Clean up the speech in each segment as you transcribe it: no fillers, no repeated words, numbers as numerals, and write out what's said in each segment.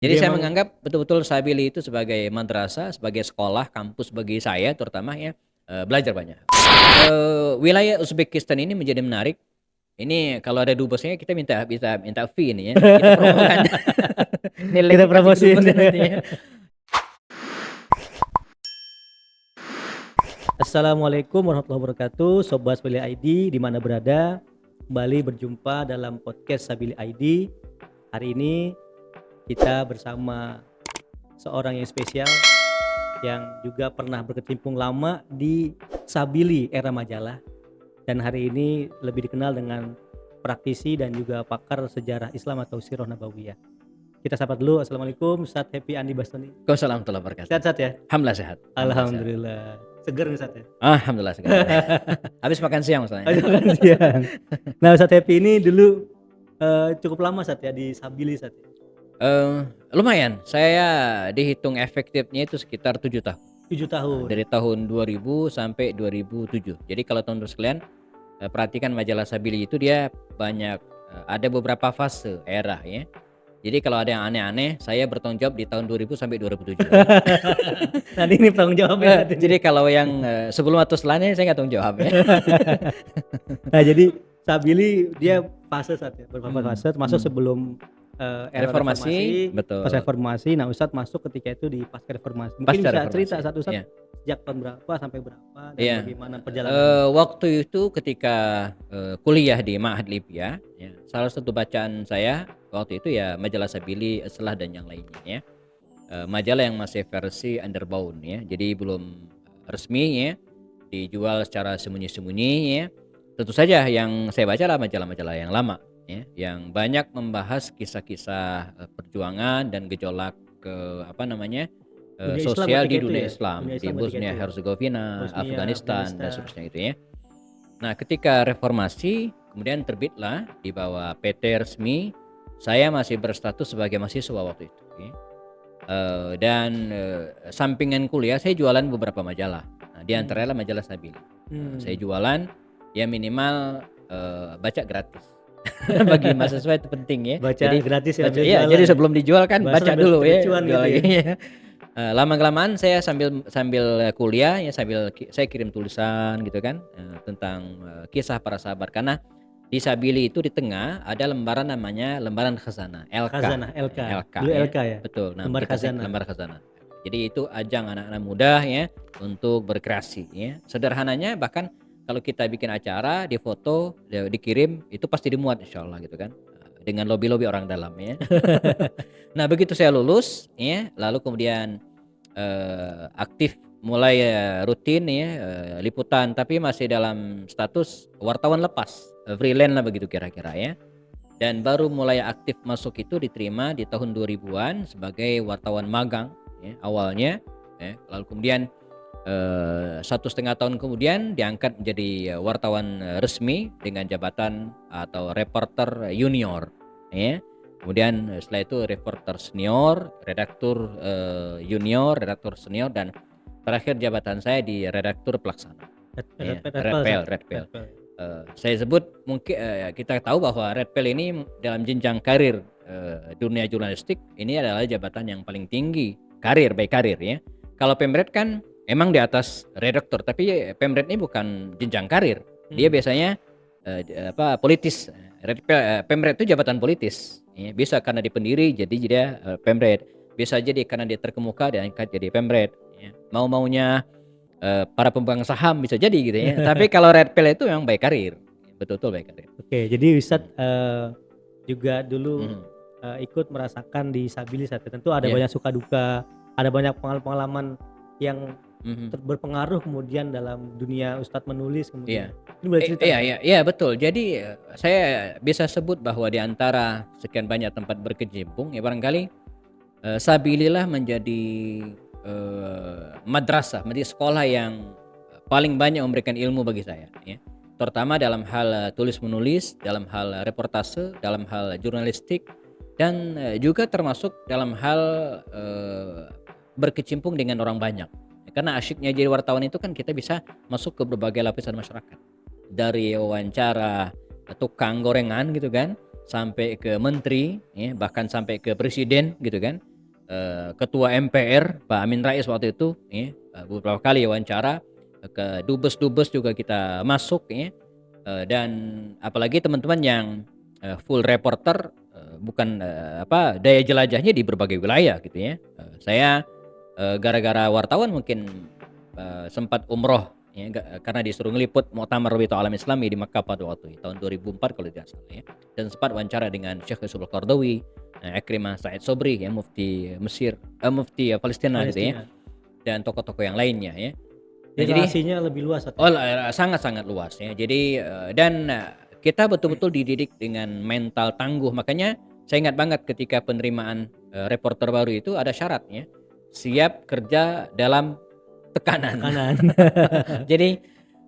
Jadi Jadi saya emang menganggap betul-betul Sabili itu sebagai madrasah, sebagai sekolah, kampus bagi saya terutama ya, belajar banyak. Wilayah Uzbekistan ini menjadi menarik. Ini kalau ada dubesnya kita minta fee ini ya, kita promokan. Ini kita link-nya kasih ke promosiin. dubesnya nanti ya. Assalamualaikum warahmatullahi wabarakatuh, Sobat Sabili ID di mana berada. Kembali berjumpa dalam podcast Sabili ID. Hari ini kita bersama seorang yang spesial yang juga pernah berkecimpung lama di Sabili era majalah, dan hari ini lebih dikenal dengan praktisi dan juga pakar sejarah Islam atau Sirah Nabawiyah. Kita sapa dulu. Assalamualaikum Ustadz Happy Andi Bastoni. Waalaikumsalam warahmatullahi wabarakatuh. Sehat-sehat ya? Alhamdulillah sehat. Alhamdulillah. Seger nih Ustadz ya? Alhamdulillah segar. Habis makan siang masalahnya. Habis makan siang. Nah Ustadz Happy ini dulu cukup lama Ustadz ya di Sabili Ustadz ya? Lumayan, saya dihitung efektifnya itu sekitar 7 tahun. 7 tahun. Dari tahun 2000 sampai 2007. Jadi kalau teman-teman sekalian perhatikan majalah Sabili itu dia banyak ada beberapa fase era ya. Jadi kalau ada yang aneh-aneh, saya bertanggung jawab di tahun 2000 sampai 2007. Nanti ini tanggung jawabnya. Jadi kalau yang sebelum atau setelahnya saya nggak tanggung jawab ya. Nah jadi Sabili dia fase saat ya, beberapa fase termasuk sebelum era reformasi, betul. pas reformasi. Nah Ustadz masuk ketika itu di pasca reformasi. Mungkin Pasca bisa reformasi, cerita satu Ustadz iya. sejak tahun berapa sampai berapa dan Iya. bagaimana perjalanan? Waktu itu ketika kuliah di Ma'had Libya ya, salah satu bacaan saya waktu itu ya majalah Sabili, Islah dan yang lainnya ya. Majalah yang masih versi underbound ya, jadi belum resmi ya, dijual secara sembunyi-sembunyi ya. Tentu saja yang saya baca lah majalah-majalah yang lama ya, yang banyak membahas kisah-kisah perjuangan dan gejolak Dunia Islam sosial ketika di itu dunia ya? Islam, Dunia di Islam ketika Bosnia itu ya? Herzegovina, Bosnia, Afghanistan dan Afghanistan. seterusnya itu ya. Nah ketika reformasi kemudian terbitlah di bawah PT resmi, saya masih berstatus sebagai mahasiswa waktu itu ya. Dan sampingan kuliah saya jualan beberapa majalah. Nah, di antaranya majalah Sabili. Saya jualan ya minimal baca gratis. Bagi mahasiswa itu penting ya. Baca Jadi gratis ya, baca, iya, jadi sebelum dijual kan baca dulu ya. Jual Jual gitu lagi. ya. Lama-kelamaan saya sambil kuliah ya, saya kirim tulisan gitu kan tentang kisah para sahabat, karena di Sabili itu di tengah ada lembaran namanya lembaran khazanah, LK. Khazanah, LK. Dulu ya. LK ya? Betul. Nah, Lembar khazanah. lembar khazanah. Jadi itu ajang anak-anak muda ya untuk berkreasi ya. Sederhananya bahkan kalau kita bikin acara, difoto, dikirim, itu pasti dimuat insyaallah gitu kan. Dengan lobby-lobby orang dalam ya. Nah, begitu saya lulus ya, lalu kemudian aktif mulai rutin ya liputan, tapi masih dalam status wartawan lepas, freelance lah begitu kira-kira ya. Dan baru mulai aktif masuk itu diterima di tahun 2000-an sebagai wartawan magang ya, awalnya ya. Lalu kemudian 1,5 tahun kemudian diangkat menjadi wartawan resmi dengan jabatan atau reporter junior ya. Kemudian setelah itu reporter senior, redaktur junior, redaktur senior, dan terakhir jabatan saya di redaktur pelaksana. Redpel. Saya sebut mungkin kita tahu bahwa Redpel ini dalam jenjang karir dunia jurnalistik ini adalah jabatan yang paling tinggi karir, baik karir ya. Kalau Pemret kan emang di atas redaktur, tapi Pemret ini bukan jenjang karir. Dia biasanya politis. Pemret itu jabatan politis. Ya, bisa karena dia pendiri jadi dia Pemret. Bisa jadi karena dia terkemuka dan diangkat jadi Pemret. Ya. Mau-maunya para pemegang saham bisa jadi gitu ya. Tapi kalau Redpel itu memang baik karir, betul-betul baik karir. Oke, jadi Ustadz juga dulu ikut merasakan di Sabili saat itu. Tentu ada banyak suka duka, ada banyak pengalaman yang berpengaruh kemudian dalam dunia Ustadz menulis kemudian. Ini boleh cerita? Iya betul. Jadi saya bisa sebut bahwa di antara sekian banyak tempat berkecimpung ya barangkali Sabili lah menjadi madrasah, menjadi sekolah yang paling banyak memberikan ilmu bagi saya ya. Terutama dalam hal tulis menulis, dalam hal reportase, dalam hal jurnalistik, dan juga termasuk dalam hal berkecimpung dengan orang banyak. Karena asyiknya jadi wartawan itu kan kita bisa masuk ke berbagai lapisan masyarakat. Dari wawancara tukang gorengan gitu kan, sampai ke menteri ya, bahkan sampai ke presiden gitu kan. Ketua MPR Pak Amin Rais waktu itu, ya, beberapa kali wawancara ke dubes-dubes juga kita masuk, ya. Dan apalagi teman-teman yang full reporter, bukan daya jelajahnya di berbagai wilayah gitu ya. Saya gara-gara wartawan mungkin sempat umroh ya, karena disuruh ngeliput Muktamar Rabitul Alam Islami di Makkah pada waktu itu tahun 2004 kalau tidak salah ya. Dan sempat wawancara dengan Syekh Yusuf Al-Qaradawi, Ikrimah Said Sobri ya, mufti Mesir, mufti Palestina gitu ya, dan tokoh-tokoh yang lainnya ya. Nah, jadi relasinya lebih luas atau? Sangat-sangat luas ya. Jadi kita betul-betul dididik dengan mental tangguh. Makanya saya ingat banget ketika penerimaan reporter baru itu ada syaratnya, siap kerja dalam tekanan. Jadi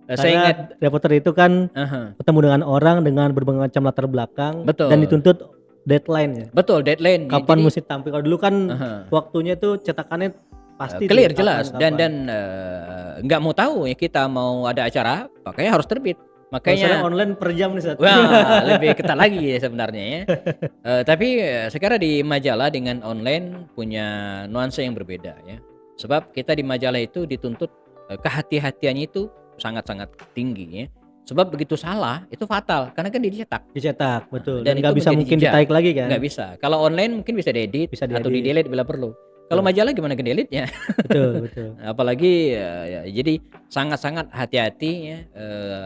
saya ingat reporter itu kan ketemu dengan orang dengan berbagai macam latar belakang. Betul. Dan dituntut deadline ya. Betul, deadline. Kapan mesti tampil? Kalau dulu kan waktunya tuh cetakannya pasti clear jelas kapan. Dan nggak mau tahu ya kita mau ada acara, makanya harus terbit. Makanya online per jam nih. Wah, lebih ketat lagi ya sebenarnya ya. Tapi sekarang di majalah dengan online punya nuansa yang berbeda ya. Sebab kita di majalah itu dituntut kehati-hatiannya itu sangat-sangat tinggi ya. Sebab begitu salah itu fatal karena kan dicetak betul. Dan nggak bisa mungkin ditarik lagi kan? Nggak bisa. Kalau online mungkin bisa diedit atau di-delete bila perlu. Kalau majalah gimana ke-delete-nya? Betul. Apalagi jadi sangat-sangat hati-hati ya,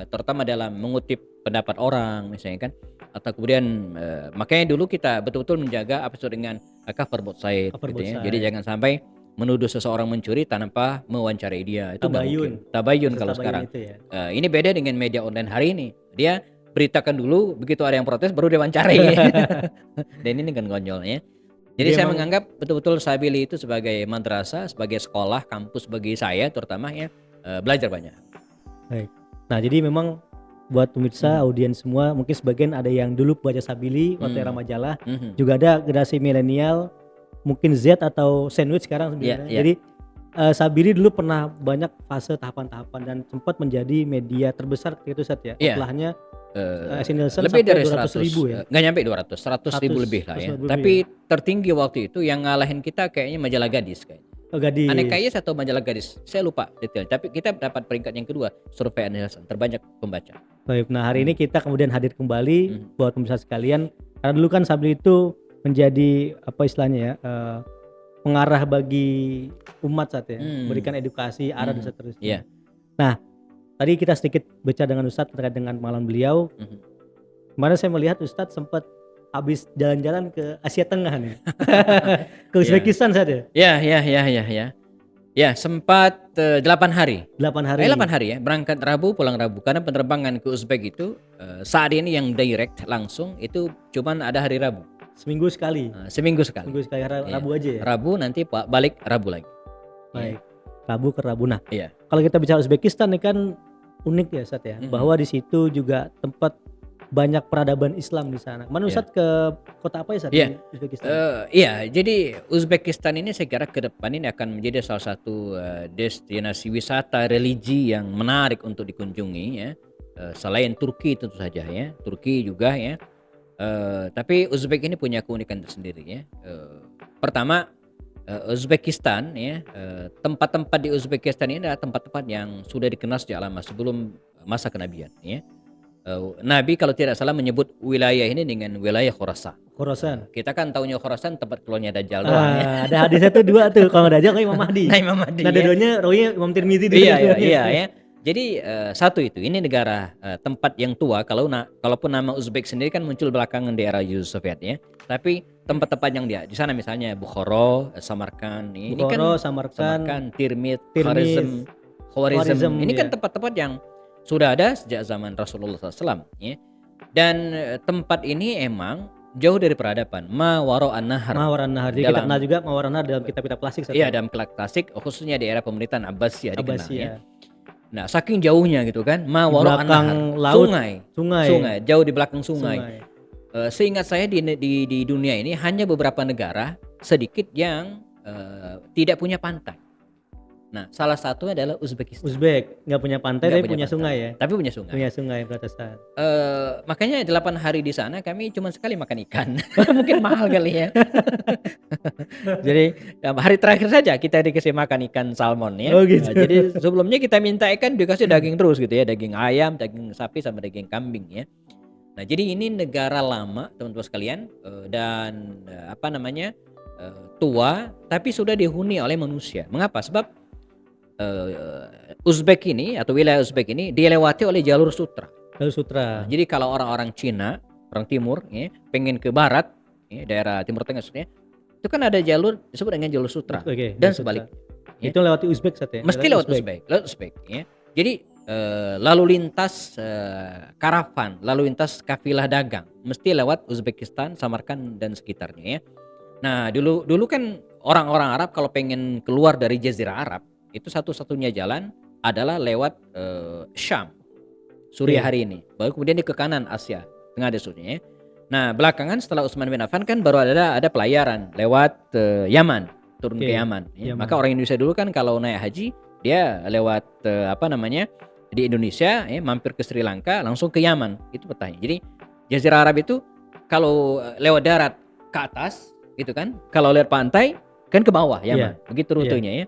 terutama dalam mengutip pendapat orang misalnya kan, atau kemudian makanya dulu kita betul-betul menjaga apa disebut dengan cover both side gitu ya. Jadi jangan sampai menuduh seseorang mencuri tanpa mewawancarai dia. Itu tabayun kalau sekarang. Ya. Ini beda dengan media online hari ini. Dia beritakan dulu, begitu ada yang protes baru dia wawancarai. Dan ini kan konyolnya. Jadi saya menganggap betul-betul Sabili itu sebagai madrasah, sebagai sekolah, kampus bagi saya terutama ya, belajar banyak. Baik. Nah jadi memang buat pemirsa, audiens semua, mungkin sebagian ada yang dulu baca Sabili waktu era majalah, juga ada generasi milenial, mungkin Z atau sandwich sekarang sebenarnya. Jadi Sabili dulu pernah banyak fase tahapan-tahapan dan sempat menjadi media terbesar ketika itu Sat ya. Setelahnya lebih dari 100.000 ya? Nggak nyampe 100.000 lebih lah ya. Tapi tertinggi waktu itu yang ngalahin kita kayaknya majalah Gadis kayaknya. Gadis. Aneka Yes atau majalah Gadis, saya lupa detail. Tapi kita dapat peringkat yang kedua survei Nielsen terbanyak pembaca. Baik, nah hari ini kita kemudian hadir kembali buat pemirsa sekalian. Karena dulu kan Sabili itu menjadi apa istilahnya ya, pengarah bagi umat Sat ya, berikan edukasi, arah dan seterusnya. Nah tadi kita sedikit bicara dengan Ustadz terkait dengan pengalaman beliau. Kemarin saya melihat Ustadz sempat habis jalan-jalan ke Asia Tengah nih. Ke Uzbekistan saja. Ya. Ya, sempat 8 hari. 8 hari. 8 hari ya. Berangkat Rabu, pulang Rabu. Karena penerbangan ke Uzbek itu saat ini yang direct langsung itu cuman ada hari Rabu. Seminggu sekali. Seminggu sekali. Rabu aja ya. Rabu nanti balik Rabu lagi. Baik. Rabu ke Rabu. Nah, kalau kita bicara Uzbekistan ini kan unik ya Ustadz ya, bahwa di situ juga tempat banyak peradaban Islam di sana. Mana Ustadz ke kota apa ya Ustadz di Uzbekistan? Jadi Uzbekistan ini saya kira ke depan ini akan menjadi salah satu destinasi wisata religi yang menarik untuk dikunjungi ya. Selain Turki tentu saja ya, Turki juga ya. Tapi Uzbek ini punya keunikan tersendiri ya. Pertama, Uzbekistan ya, tempat-tempat di Uzbekistan ini adalah tempat-tempat yang sudah dikenal sejak lama sebelum masa kenabian ya. Nabi kalau tidak salah menyebut wilayah ini dengan wilayah Khorasan. Kita kan taunya Khorasan tempat keluarnya Dajjal doang ya. Ada hadisnya tuh 2 tuh, kalau Dajjal kayak Imam Mahdi. Nah, dua-duanya rawinya Imam Tirmizi dulu. Iya ya. Jadi satu itu, ini negara tempat yang tua. Kalaupun nama Uzbek sendiri kan muncul belakangan di era Uni Soviet ya. Tapi tempat-tempat yang di sana misalnya Bukhara, Samarkand, ini kan Samarkand, Tirmidz, Khwarizm. Ini kan tempat-tempat yang sudah ada sejak zaman Rasulullah SAW ya. Dan tempat ini emang jauh dari peradaban. Mawaro'an Nahar. Jadi kita kenal juga Mawaro'an Nahar dalam kitab-kitab klasik. Iya, dalam klasik khususnya di era pemerintahan Abbasiyah dikenal ya. Nah, saking jauhnya gitu kan, Mawaro'an Nahar, sungai, jauh di belakang sungai. Seingat saya di dunia ini hanya beberapa negara sedikit yang tidak punya pantai. Nah, salah satunya adalah Uzbekistan. Uzbek nggak punya pantai Nggak tapi punya pantai, sungai ya. tapi punya sungai. Punya sungai perbatasan. Makanya 8 hari di sana kami cuma sekali makan ikan. Mungkin mahal kali ya. Jadi hari terakhir saja kita dikasih makan ikan salmon ya. Oh gitu. Jadi sebelumnya kita minta ikan dikasih daging terus gitu ya, daging ayam, daging sapi sama daging kambing ya. Nah, jadi ini negara lama teman-teman sekalian, dan apa namanya, tua tapi sudah dihuni oleh manusia. Mengapa? Sebab Uzbek ini atau wilayah Uzbek ini dilewati oleh jalur sutra. Jalur sutra. Jadi kalau orang-orang Cina, orang timur ya, pengen ke barat ya, daerah Timur Tengah maksudnya, itu kan ada jalur disebut dengan jalur sutra. Oke, Dan jalur sutra. sebaliknya. Ya. Itu lewati Uzbek saja. Mesti lewat Uzbek ya. Jadi lalu lintas karavan, lalu lintas kafilah dagang mesti lewat Uzbekistan, Samarkand dan sekitarnya ya. Nah, dulu kan orang-orang Arab kalau pengen keluar dari Jazirah Arab, itu satu-satunya jalan adalah lewat Syam, Suriah hari ini. Baru kemudian dia ke kanan Asia, tengah dan seterusnya ya. Nah, belakangan setelah Utsman bin Affan kan baru ada pelayaran lewat Yaman, turun ke Yaman ya. Yaman. Maka orang Indonesia dulu kan kalau naik haji dia lewat di Indonesia ya, mampir ke Sri Lanka langsung ke Yaman. Itu petanya. Jadi Jazirah Arab itu kalau lewat darat ke atas gitu kan, kalau lewat pantai kan ke bawah Yaman. Begitu rutenya ya.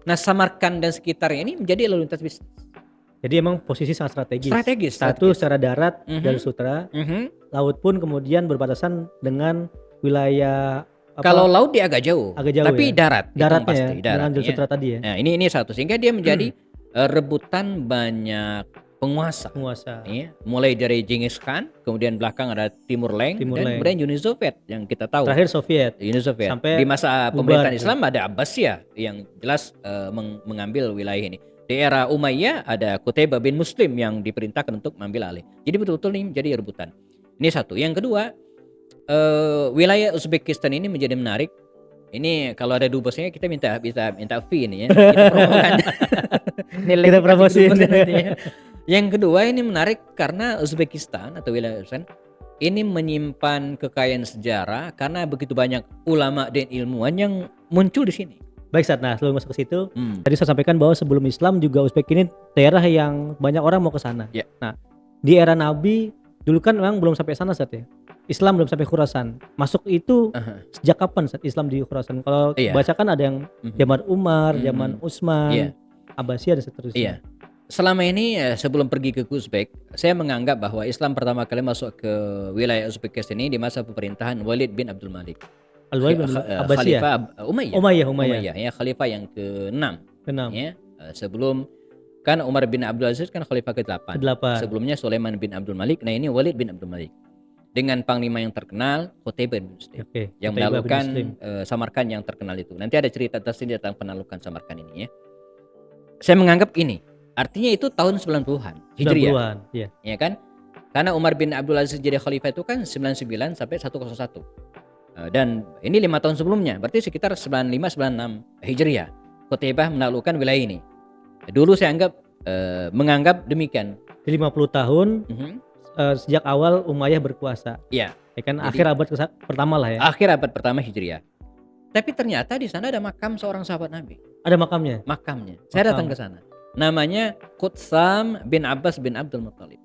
Nah, Samarkand dan sekitarnya ini menjadi lalu lintas bisnis. Jadi emang posisi sangat strategis. Satu secara darat jalur sutra, laut pun kemudian berbatasan dengan wilayah kalau laut dia agak jauh tapi ya? daratnya pasti, darat dengan jalur ya. sutra tadi ya. Nah, ini satu sehingga dia menjadi rebutan banyak penguasa ya. Mulai dari Genghis Khan, kemudian belakang ada Timur Leng, dan kemudian Uni Soviet yang kita tahu. Terakhir Soviet. Uni Soviet. Sampai di masa pemerintahan Islam ada Abbasiyah yang jelas mengambil wilayah ini. Di era Umayyah ada Qutaibah bin Muslim yang diperintahkan untuk mengambil alih. Jadi betul-betul ini menjadi rebutan. Ini satu. Yang kedua, wilayah Uzbekistan ini menjadi menarik. Ini kalau ada dubesnya kita minta fee ini ya. Kita promokan. Kita promosiin. Yang kedua ini menarik karena Uzbekistan atau wilayah Uzbekistan ini menyimpan kekayaan sejarah karena begitu banyak ulama dan ilmuwan yang muncul di sini. Baik, Ustaz. Nah, sebelum masuk ke situ, tadi saya sampaikan bahwa sebelum Islam juga Uzbek ini daerah yang banyak orang mau ke sana. Ya. Nah, di era Nabi dulu kan memang belum sampai sana, Ustaz ya. Islam belum sampai Khurasan. Masuk itu sejak kapan Ustaz Islam di Khurasan? Kalau baca kan ada yang zaman Umar, zaman Utsman, Abbasiyah dan seterusnya. Iya. Selama ini sebelum pergi ke Uzbek, saya menganggap bahwa Islam pertama kali masuk ke wilayah Uzbekistan ini di masa pemerintahan Walid bin Abdul Malik. Abbasiyah. Khalifah Umayyah ya, khalifah yang ke-6. Ya. Sebelum kan Umar bin Abdul Aziz kan khalifah ke-8. Sebelumnya Sulaiman bin Abdul Malik. Nah, ini Walid bin Abdul Malik. Dengan panglima yang terkenal Qutaibah bin Muslim. Yang menaklukkan Samarkand yang terkenal itu. Nanti ada cerita tersendiri tentang penaklukan Samarkand ini ya. Saya menganggap ini artinya itu tahun 90-an Hijriah. 90-an, iya. Ya kan? Karena Umar bin Abdul Aziz jadi khalifah itu kan 99 sampai 101. Dan ini 5 tahun sebelumnya, berarti sekitar 95-96 Hijriah. Qutaibah menaklukkan wilayah ini. Dulu saya menganggap demikian. 50 tahun sejak awal Umayyah berkuasa. Iya. Ya kan, jadi, akhir abad pertama lah ya. Akhir abad pertama Hijriah. Tapi ternyata di sana ada makam seorang sahabat Nabi. Ada makamnya? Makamnya. Saya datang ke sana. Namanya Qutsam bin Abbas bin Abdul Muttalib.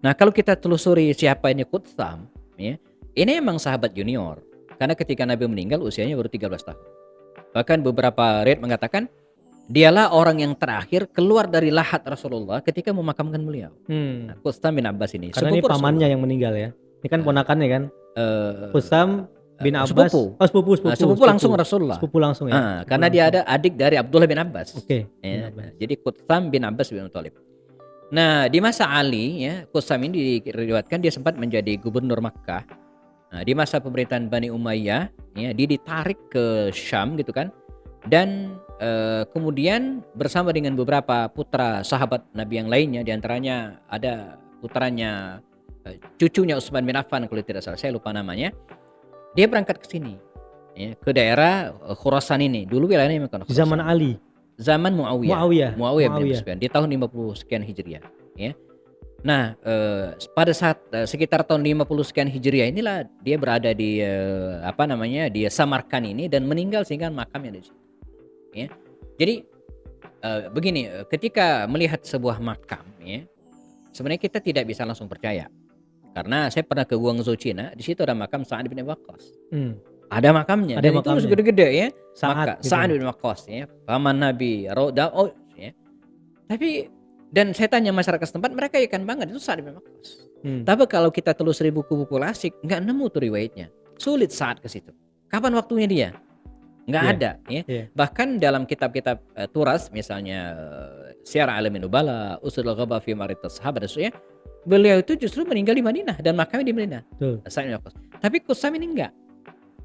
Nah, kalau kita telusuri siapa ini Qutsam, ya, ini emang sahabat junior. Karena ketika Nabi meninggal usianya baru 13 tahun. Bahkan beberapa riwayat mengatakan dialah orang yang terakhir keluar dari lahat Rasulullah ketika memakamkan beliau. Nah, Qutsam bin Abbas ini. Karena ini pamannya yang meninggal ya. Ini kan ponakannya kan. Qutsam bin Abbas. Sepupu langsung Rasulullah. Sepupu langsung ya. Karena dia ada adik dari Abdullah bin Abbas. Ya. Jadi Qutsam bin Abbas bin Muttalib. Nah, di masa Ali ya, Qutsam ini diriwayatkan dia sempat menjadi gubernur Makkah. Nah, di masa pemerintahan Bani Umayyah ya, dia ditarik ke Syam gitu kan. Dan kemudian bersama dengan beberapa putra sahabat Nabi yang lainnya, diantaranya ada putranya cucunya Utsman bin Affan kalau tidak salah, saya lupa namanya. Dia berangkat ke sini ya, ke daerah Khurasan ini. Dulu wilayahnya memang di zaman Ali. Zaman Muawiyah bin Sufyan di tahun 50 sekian Hijriah ya. Nah, pada saat sekitar tahun 50 sekian Hijriah inilah dia berada di di Samarkand ini dan meninggal sehingga makamnya di sini. Ya. Jadi begini, ketika melihat sebuah makam ya, sebenarnya kita tidak bisa langsung percaya. Karena saya pernah ke Guangzhou, Cina, di situ ada makam Sa'ad bin Abi Waqqas. Hmm. Ada makamnya Ada dan itu makamnya. gede-gede ya. Saat gitu. Sa'ad bin Waqqas ya, paman Nabi, ya. Tapi dan saya tanya masyarakat setempat, mereka yakin banget itu Sa'ad bin Waqqas. Tapi kalau kita telusuri buku-buku klasik, nggak nemu tuh riwayatnya. Sulit saat ke situ. Kapan waktunya dia? Nggak Iya, ada ya. iya. Bahkan dalam kitab-kitab turas misalnya Syiar Alamin Nubala, Usul Ghaba fi Ma'rifatus Sahabat ya, beliau itu justru meninggal di Madinah dan makamnya di Madinah. Betul. Sa'ad bin Waqqas. Tapi Qusam ini enggak.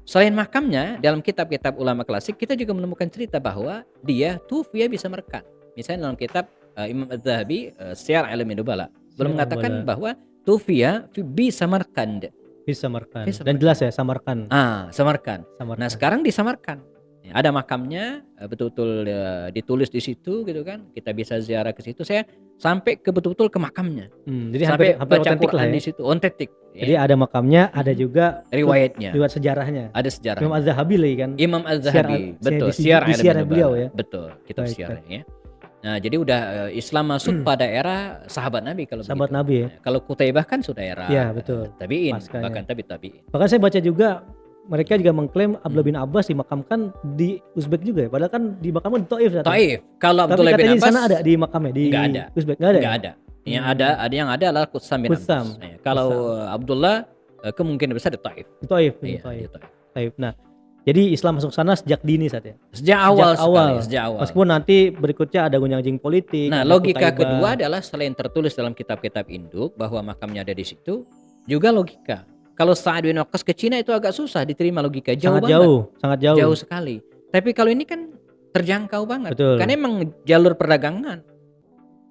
Selain makamnya, dalam kitab-kitab ulama klasik kita juga menemukan cerita bahwa dia tufiya bisa merekan. Misalnya dalam kitab Imam Az-Zahabi Syiar Alamin Nubala belum mengatakan bahwa tufiya bi Samarkand. Bisa Samarkand. Bisa Dan jelas ya Samarkand. Samarkand. Samarkand. Nah, sekarang di Samarkand. Ya, ada makamnya betul-betul ditulis di situ gitu kan. Kita bisa ziarah ke situ. Saya sampai ke betul-betul ke makamnya. Jadi sampai hampir baca otentik lah Quran ya. di situ, otentik. Jadi ada makamnya, ada juga riwayatnya. Riwayat sejarahnya. Ada sejarah. Imam Az-Zahabi lagi kan. Imam Az-Zahabi, betul. Syiar beliau ya. Betul, kitab Baik, syiarnya ya. Nah, jadi udah Islam masuk pada era sahabat Nabi kalau Sahabat begitu. Nabi ya. Nah, kalau Qutaibah kan sudah era Ya, betul. tabi'in, Paskanya. bahkan tabi'in. Bahkan saya baca juga mereka juga mengklaim Abdullah bin Abbas dimakamkan di Uzbek juga ya. Padahal kan dimakamkan di Taif. Taif. Kalau Tapi Abdullah bin katanya Abbas di sana ada di makamnya di nggak ada. Uzbek nggak ada. Nggak ada. Yang ada adalah Qutsam bin Qutsam. Abbas. Ya, kalau Abdullah kemungkinan besar di Taif. Di Taif. Iya, Taif. di Taif. Taif. Nah, jadi Islam masuk sana sejak dini saat ya. Sejak awal. Sejak awal. Meskipun nanti berikutnya ada gonjang-ganjing politik. Nah, ada logika Qutaibah. kedua adalah selain tertulis dalam kitab-kitab induk bahwa makamnya ada di situ, juga logika. Kalau Sa'ad bin Waqqas ke Cina itu agak susah diterima logika, sangat jauh. Jauh sekali. Tapi kalau ini kan terjangkau banget. Betul. Karena emang jalur perdagangan.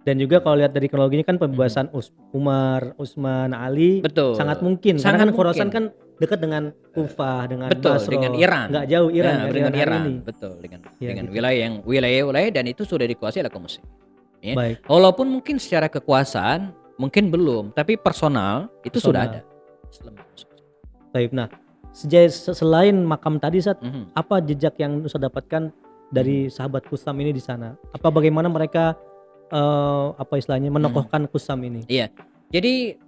Dan juga kalau lihat dari kronologinya kan pembebasan Umar, Utsman, Ali. Betul. Sangat mungkin. Sangat Karena kan mungkin. Khorasan kan dekat dengan Kufah, dengan Betul, Basro, dengan Iran. Nggak jauh Iran, Nah, dari dengan hari Iran. ini. Betul, dengan Ya, dengan gitu. wilayah dan itu sudah dikuasai oleh kaum muslim. Ya. Baik. Walaupun mungkin secara kekuasaan mungkin belum, tapi personal itu sudah ada. Baik. Nah, selain makam tadi Sat, apa jejak yang Nusa dapatkan dari sahabat Qusam ini di sana? Apa bagaimana mereka apa istilahnya menokohkan Qusam ini? Iya. Jadi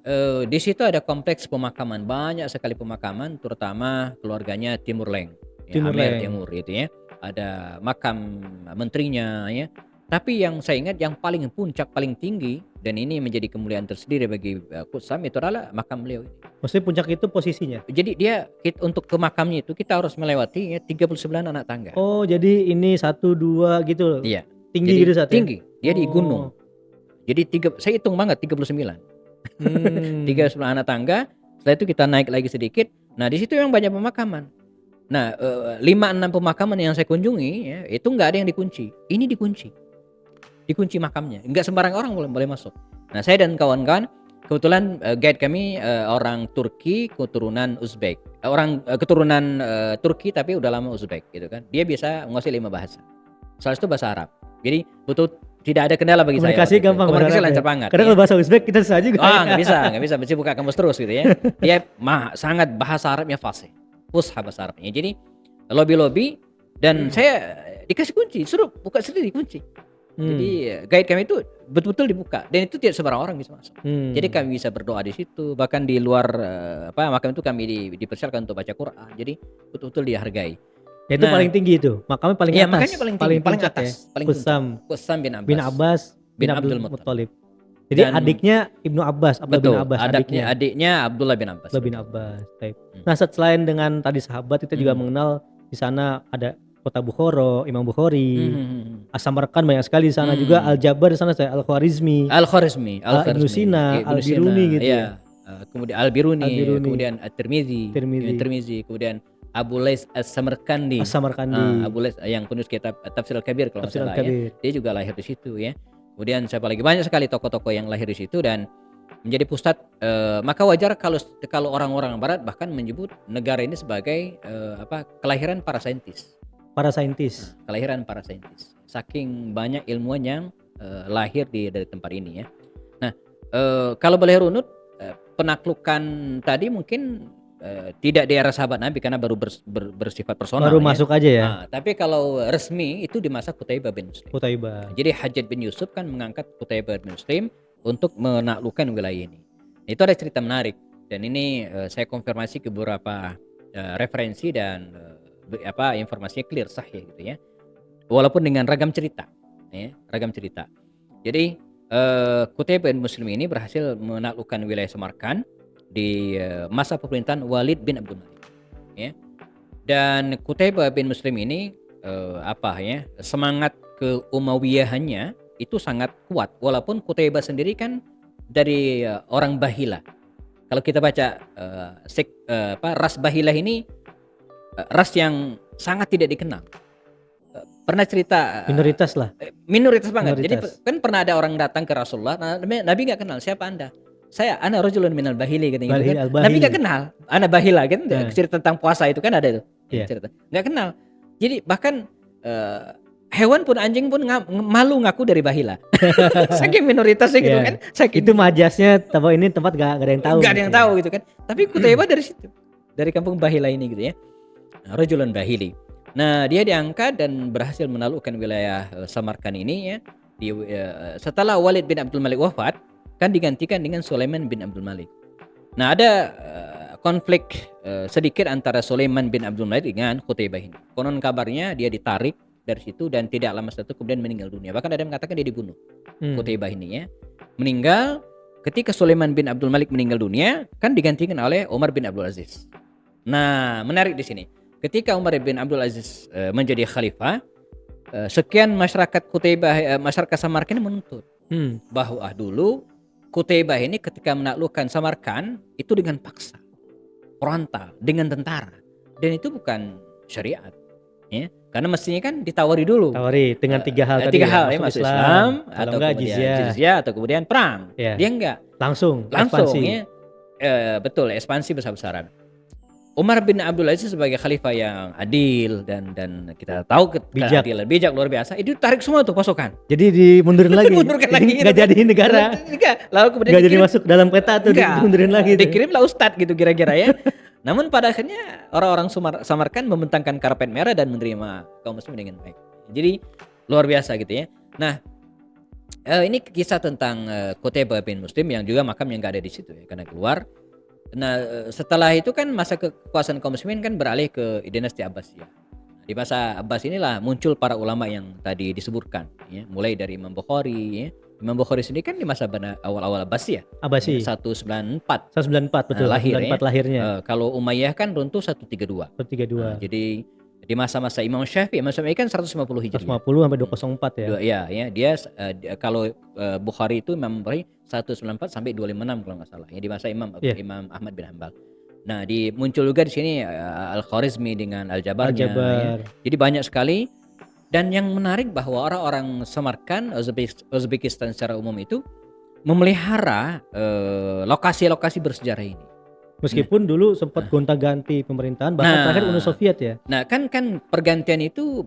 di situ ada kompleks pemakaman, banyak sekali pemakaman, terutama keluarganya Timur Leng, ya, Timur Amer Leng. Timur itu ya. Ada makam menterinya ya. Tapi yang saya ingat yang paling puncak paling tinggi dan ini menjadi kemuliaan tersendiri bagi Qusam itu adalah makam beliau ini. Maksudnya puncak itu posisinya? Jadi untuk ke makamnya itu kita harus melewati 39 anak tangga. Oh, jadi ini 1, 2 gitu. Iya. Tinggi Jadi gitu Sat. tinggi. Dia di Oh. gunung. Jadi saya hitung banget 39. 39 anak tangga. Setelah itu kita naik lagi sedikit. Nah, di situ memang banyak pemakaman. Nah, 5-6 pemakaman yang saya kunjungi ya, itu nggak ada yang dikunci. Ini dikunci. Dikunci makamnya. Nggak sembarang orang boleh masuk. Nah, saya dan kawan-kawan kebetulan guide kami orang Turki keturunan Uzbek. Keturunan Turki tapi udah lama Uzbek gitu kan. Dia bisa menguasai 5 bahasa. Salah satu bahasa Arab. Jadi betul tidak ada kendala bagi saya. Komunikasi gampang. Komunikasi berharap lancar ya. banget. Karena ya. kalau bahasa Uzbek kita susah juga. Nggak bisa mesti buka kamus terus gitu ya. Dia sangat bahasa Arabnya fasih. Fusha bahasa Arabnya. Jadi lobby dan saya dikasih kunci, suruh buka sendiri kunci. Jadi guide kami itu betul-betul dibuka dan itu tidak sembarang orang bisa masuk. Jadi kami bisa berdoa di situ, bahkan di luar makam itu kami dipersilakan untuk baca Quran. Jadi betul-betul dihargai. Ya, itu paling tinggi itu. Makamnya paling Iya, atas. makanya paling tinggi, paling puncak atas, ya. paling Qusam bin Abbas bin Abdul Muttalib. Jadi Dan- adiknya Ibnu Abbas, Abdullah bin Betul, Abbas, adiknya Abdullah bin Abbas. Abdullah bin Abbas. Baik. Nah, selain dengan tadi sahabat, kita juga mengenal di sana ada kota Bukhara, Imam Bukhari, Samarkand banyak sekali di sana juga, Al-Jabar di sana, Al-Khwarizmi, Al-Khwarizmi, Ibnu Sina, Al-Biruni gitu ya. Kemudian Al-Biruni, Al-Biruni. kemudian At-Tirmizi, kemudian Abu Lais As-Samarkandi. Samarkandi, Abu Lais yang penulis kitab Tafsir Al-Kabir kalau nggak Tafsir salah ya. Al-Kabir. Dia juga lahir di situ ya. Kemudian siapa lagi, banyak sekali tokoh-tokoh yang lahir di situ dan menjadi pusat. Maka wajar kalau orang-orang Barat bahkan menyebut negara ini sebagai kelahiran para saintis. Para saintis. Kelahiran para saintis. Saking banyak ilmuwan yang lahir dari tempat ini ya. Nah, kalau boleh runut, penaklukan tadi mungkin tidak di era sahabat Nabi karena baru bersifat personal Baru ya. masuk aja ya. Tapi kalau resmi itu di masa Qutaibah bin Muslim. Qutaibah. Jadi Hajjaj bin Yusuf kan mengangkat Qutaibah bin Muslim untuk menaklukkan wilayah ini. Itu ada cerita menarik dan ini saya konfirmasi ke beberapa referensi dan informasinya clear sahih gitu ya. Walaupun dengan ragam cerita, ya, ragam cerita. Jadi Qutaibah bin Muslim ini berhasil menaklukkan wilayah Samarkand di masa pemerintahan Walid bin Abdul Malik. Ya. Dan Qutaibah bin Muslim ini semangat keumayyahannya itu sangat kuat. Walaupun Qutaibah sendiri kan dari orang Bahila. Kalau kita baca ras Bahilah ini ras yang sangat tidak dikenal. Pernah cerita Minoritas lah. Minoritas banget. Minoritas. Jadi kan pernah ada orang datang ke Rasulullah, Nabi nggak kenal siapa Anda. Saya ana rajulun minal bahili gitu, Bahili, kan. al-bahili. Nabi nggak kenal. Ana bahila kan cerita tentang puasa itu kan ada itu. Yeah. Cerita. Nggak kenal. Jadi bahkan hewan pun anjing pun malu ngaku dari bahila. Saking minoritasnya gitu kan. Saking Itu majasnya ini tempat gak ada yang tahu. Nggak ada yang tahu gitu kan. Tapi Qutaibah dari situ. Dari kampung Bahila ini gitu ya. Rajulun bahili. Nah, dia diangkat dan berhasil menaklukkan wilayah Samarkand ini ya. Setelah Walid bin Abdul Malik wafat, kan digantikan dengan Sulaiman bin Abdul Malik. Nah, ada konflik sedikit antara Sulaiman bin Abdul Malik dengan Qutaibah ini. Konon kabarnya dia ditarik dari situ dan tidak lama setelah itu kemudian meninggal dunia. Bahkan ada yang mengatakan dia dibunuh. Qutaibah ini ya. Meninggal ketika Sulaiman bin Abdul Malik meninggal dunia, kan digantikan oleh Umar bin Abdul Aziz. Nah, menarik di sini. Ketika Umar bin Abdul Aziz menjadi khalifah, sekian masyarakat Qutaibah, masyarakat Samarkand menuntut bahwa dulu Qutaibah ini ketika menaklukkan Samarkand itu dengan paksa, frontal, dengan tentara, dan itu bukan syariat, ya. Karena mestinya kan ditawari dulu. Tawari dengan tiga hal tadi. Tiga hal ya, masuk Islam kalau atau enggak kemudian jizyah atau kemudian perang. Ya. Dia enggak. Langsung Langsung ekspansi. ya. Betul, ekspansi besar-besaran. Umar bin Abdul Aziz sebagai khalifah yang adil dan kita tahu Bijak. keadilan, bijak luar biasa, itu tarik semua tuh pasukan. Jadi dimundurin lagi. Mundurkan lagi. Nggak jadi negara. Enggak. Lalu kemudian Nggak jadi masuk dalam peta tuh, dimundurin lagi. Dikirimlah ustadz gitu kira-kira ya. Namun pada akhirnya orang-orang Samarkand membentangkan karpet merah dan menerima kaum muslim dengan baik. Jadi luar biasa gitu ya. Nah, ini kisah tentang Qutaibah bin Muslim yang juga makamnya nggak ada di situ ya, karena keluar. Nah, setelah itu kan masa kekuasaan kaum muslimin kan beralih ke dinasti Abbasiyah. Di masa Abbas inilah muncul para ulama yang tadi disebutkan ya, mulai dari Imam Bukhari ya. Imam Bukhari sendiri kan di masa awal-awal Abbasiyah. Abbasi. 194. 194 betul. Lahir 194 ya. lahirnya. Kalau Umayyah kan runtuh 132. 132. Jadi di masa-masa Imam Syafi'i kan 150 Hijriah. 150 sampai 204 ya. Ya, dia kalau Bukhari itu Imam Bukhari 194 sampai 256 kalau nggak salah. Ya di masa Imam Ahmad bin Hanbal. Nah, muncul juga di sini Al-Khawarizmi dengan Al-Jabarnya. Ya. Jadi banyak sekali. Dan yang menarik bahwa orang-orang Samarkand, Uzbekistan secara umum itu memelihara lokasi-lokasi bersejarah ini. Meskipun dulu sempat gonta-ganti pemerintahan, bahkan terakhir Uni Soviet ya. Nah, kan pergantian itu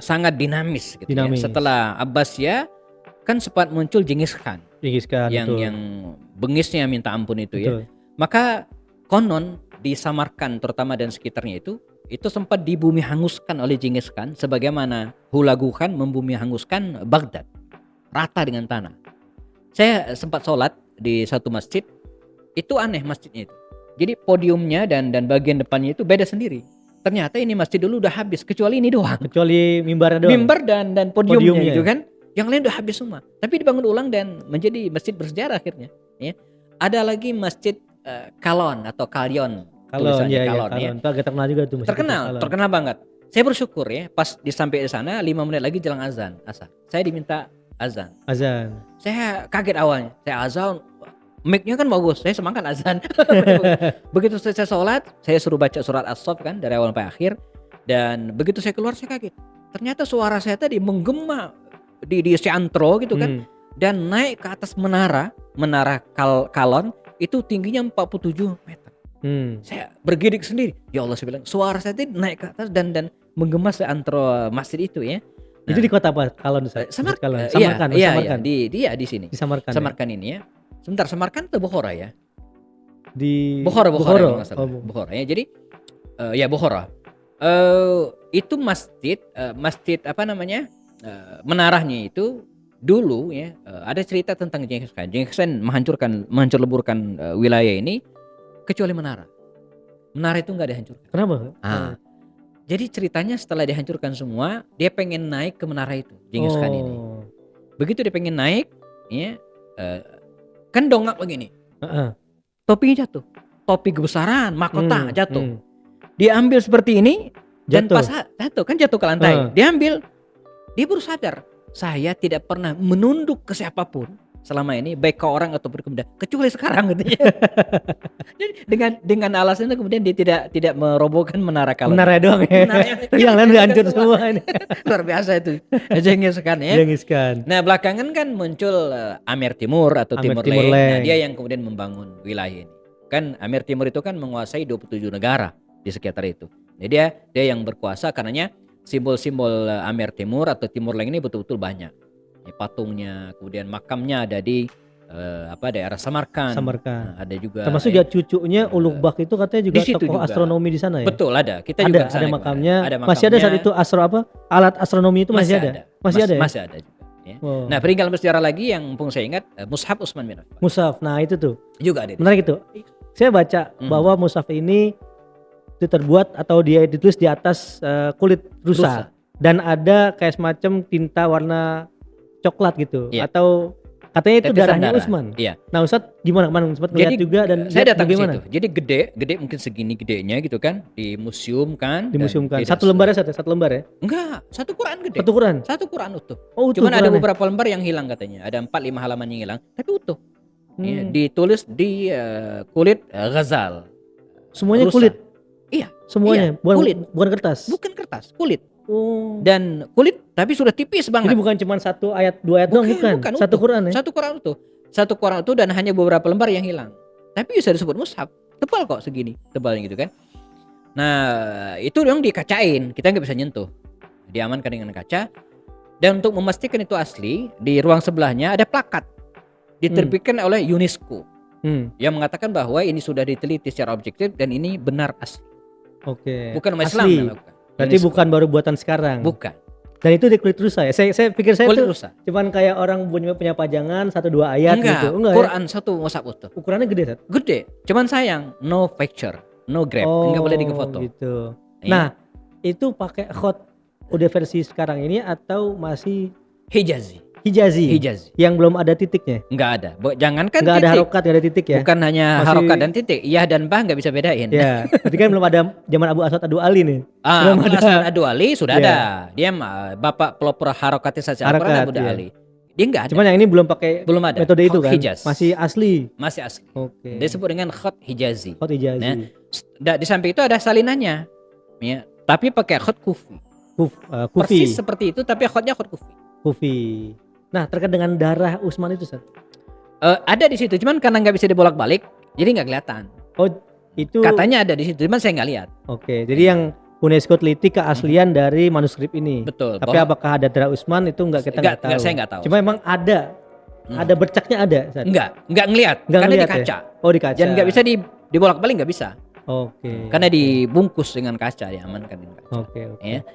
sangat dinamis gitu ya. Setelah Abbasiyah kan sempat muncul Genghis Khan yang bengisnya minta ampun itu ya. Maka konon di Samarkand terutama dan sekitarnya itu sempat dibumi hanguskan oleh Genghis Khan sebagaimana Hulagu Khan membumi hanguskan Baghdad rata dengan tanah. Saya sempat sholat di satu masjid, itu aneh masjidnya itu. Jadi podiumnya dan bagian depannya itu beda sendiri. Ternyata ini masjid dulu udah habis kecuali ini doang. Kecuali mimbarnya doang. Mimbar dan podiumnya gitu kan. Yang lain udah habis semua. Tapi dibangun ulang dan menjadi masjid bersejarah akhirnya. Ya. Ada lagi masjid Kalon atau Kalyon. Kalon ya. Itu agak terkenal juga tuh. Terkenal banget. Saya bersyukur ya, pas sampai di sana 5 menit lagi jelang azan asar. Saya diminta azan. Saya kaget awalnya. Saya azan, mic-nya kan bagus. Saya semangat azan. Begitu saya sholat, saya suruh baca surat As-Saff kan dari awal sampai akhir. Dan begitu saya keluar saya kaget. Ternyata suara saya tadi menggema di seantro gitu kan. Dan naik ke atas menara Kalon itu tingginya 47 meter. Saya bergidik sendiri. Ya Allah, saya bilang suara saya tadi naik ke atas dan menggema seantro masjid itu ya. Nah, itu di kota apa? Kalon? Samarkand. Iya, di sini. Di Samarkand. Samarkand ini ya. Sebentar, Samarkand atau Bukhara ya? di Bukhara Bukhara. kalau nggak salah. Oh, Bukhara ya. Jadi ya Bukhara. Itu masjid apa namanya? Menaranya itu dulu ya ada cerita tentang Genghis Khan. Genghis Khan menghancur leburkan wilayah ini kecuali menara. Menara itu nggak dihancurkan. kenapa? Jadi ceritanya setelah dihancurkan semua, dia pengen naik ke menara itu, Genghis Khan ini. Oh. Begitu dia pengen naik, ya kan dongak begini, Heeh. topinya jatuh, topi kebesaran, mahkota jatuh. Hmm. Dia ambil seperti ini, dan Jatuh. pas jatuh kan jatuh ke lantai. Heeh. Dia ambil, dia baru sadar, saya tidak pernah menunduk ke siapapun selama ini, baik ke orang ataupun ke benda, kecuali sekarang gitu ya. Jadi dengan alasan itu kemudian dia tidak merobohkan menara kalau Menara doang ya. Yang lain udah hancur semua ini. luar biasa itu Genghis Khan ya. Genghis Khan. Nah belakangan kan muncul Amer Timur atau Amer Timur Timur Leste. Nah Leste. dia yang kemudian membangun wilayah ini. Kan Amer Timur itu kan menguasai 27 negara di sekitar itu. Jadi dia yang berkuasa karenanya simbol-simbol Amer Timur atau Timur Leste ini betul-betul banyak. Ya, patungnya, kemudian makamnya ada di daerah Samarkand. Nah, ada juga Termasuk juga cucunya Ulugh Bak itu katanya juga di situ tokoh juga. astronomi di sana ya. Betul ada. Kita Ada juga kesana ada kemarin. makamnya. Ada Masih ada saat makamnya. itu alat astronomi itu masih ada. Masih ada ya? Masih ada juga. Ya. Oh. Nah peninggalan bersejarah lagi yang mumpung saya ingat Mushaf Utsman bin Affan Mushaf. Nah, itu tuh. juga ada. Menarik itu. Saya baca bahwa mushaf ini itu terbuat atau dia ditulis di atas kulit rusa. Dan ada kayak semacam tinta warna coklat gitu. Iya. Atau katanya itu Tetesan darahnya darah. Usman. Iya. Nah, Ustadz gimana kemarin sempat ngeliat Jadi juga dan saya lihat datang ke bagaimana? situ. Jadi gede mungkin segini gedenya gitu kan di museum kan. Di dan museum kan. tidak Satu lembar ya, satu lembar ya? Enggak, satu Quran gede. Satu Quran. Satu Quran utuh. Oh, utuh Cuman ada Qurannya. beberapa lembar yang hilang katanya. Ada 4-5 halaman yang hilang, tapi utuh. Ya, Hmm. ditulis di kulit Ghazal. Semuanya rusa. kulit. Iya, Semuanya, Iya, bukan kulit. bukan kertas. bukan kertas, kulit. Oh. Dan kulit tapi sudah tipis Jadi banget. bukan cuma satu ayat, dua ayat doang, bukan. Satu utuh. Quran ya. Satu Quran utuh. Satu Quran utuh dan hanya beberapa lembar yang hilang. Tapi bisa disebut mushaf. Tebal kok segini, tebalnya gitu kan. Nah, itu yang dikacain, kita nggak bisa nyentuh. Diamankan dengan kaca. Dan untuk memastikan itu asli, di ruang sebelahnya ada plakat diterbitkan oleh UNESCO yang mengatakan bahwa ini sudah diteliti secara objektif dan ini benar asli. Oke. Bukan umat Islam Asli. yang melakukan. Berarti UNESCO. bukan baru buatan sekarang. Bukan. Dan itu di kulit rusa ya. Saya pikir saya Kulit tuh rusa. cuman kayak orang punya pajangan 1-2 ayat Enggak, gitu. Enggak ya? Quran satu mushaf utuh. Ukurannya gede, Sat. Gede. Cuman sayang, no picture, no grab, enggak boleh difoto. Gitu. Iya. Nah, itu pakai khot udah versi sekarang ini atau masih Hijazi. Hijazi? Yang belum ada titiknya. Enggak ada. Jangankan Enggak ada titik. harokat, enggak ada titik ya. Bukan hanya Masih- harokat dan titik. Iya dan bah enggak bisa bedain. Ya, berarti kan belum ada zaman Abu Aswad Adu Ali nih. Abu Belum ada. Aswad Adu Ali sudah Iya. ada. Dia bapak pelopor harokatnya saja Al-Quran Harokat, Abu iya. Ali. Dia enggak ada. Cuman yang ini belum pakai Belum ada. metode itu Khot kan. Hijaz. Masih asli. Masih asli. Oke. Dia sebut dengan khot Hijazi. Khot Hijazi. Nah, di samping itu ada salinannya. Ya, tapi pakai khot Kufi. Kufi. Persis seperti itu tapi khotnya khot Kufi. Kufi. Nah, terkait dengan darah Utsman itu, Sat. Ada di situ, cuman karena nggak bisa dibolak-balik, jadi nggak kelihatan. Oh, itu Katanya ada di situ, cuman saya nggak lihat. Oke, jadi yang UNESCO teliti keaslian dari manuskrip ini. Betul. Tapi apakah ada darah Utsman itu kita nggak tahu. Saya nggak tahu. Cuma emang ada. Ada bercaknya ada, Sat. nggak ngelihat, Nggak karena ngelihat di kaca. ya? Oh, di kaca. Dan nggak bisa dibolak-balik, nggak bisa. Oke. Karena dibungkus dengan kaca, diamankan dengan kaca. Oke. Ya.